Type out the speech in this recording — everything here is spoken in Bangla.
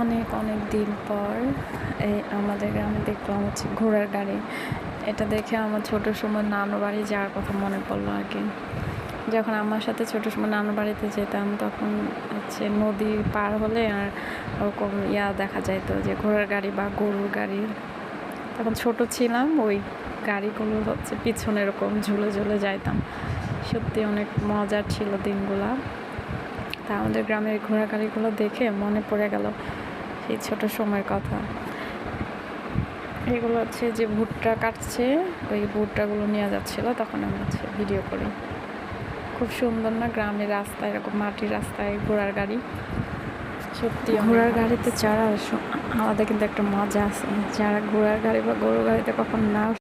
অনেক অনেক দিন পর এই আমাদের গ্রামে দেখলাম হচ্ছে ঘোড়ার গাড়ি। এটা দেখে আমার ছোট সময় নানু বাড়ি যাওয়ার কথা মনে পড়লো আর কি। যখন আমার সাথে ছোট সময় নানু বাড়িতে যেতাম তখন হচ্ছে নদীর পার হলে আর ওরকম দেখা যাইতো যে ঘোড়ার গাড়ি বা গরুর গাড়ি। তখন ছোট ছিলাম, ওই গাড়িগুলো হচ্ছে পিছনে এরকম ঝুলে ঝুলে যাইতাম। সত্যি অনেক মজার ছিল দিনগুলা। তা আমাদের গ্রামের ঘোড়া গাড়িগুলো দেখে মনে পড়ে গেল সেই ছোট সময়ের কথা। এগুলো হচ্ছে যে ভুট্টা কাটছে, ওই ভুট্টাগুলো নিয়ে যাচ্ছিলো, তখন আমি হচ্ছে ভিডিও করি। খুব সুন্দর না গ্রামের রাস্তায়, এরকম মাটির রাস্তায় ঘোড়ার গাড়ি। সত্যি ঘোড়ার গাড়িতে চড়ার আলাদা কিন্তু একটা মজা আছে। যারা ঘোড়ার গাড়ি বা গরুর গাড়িতে কখন না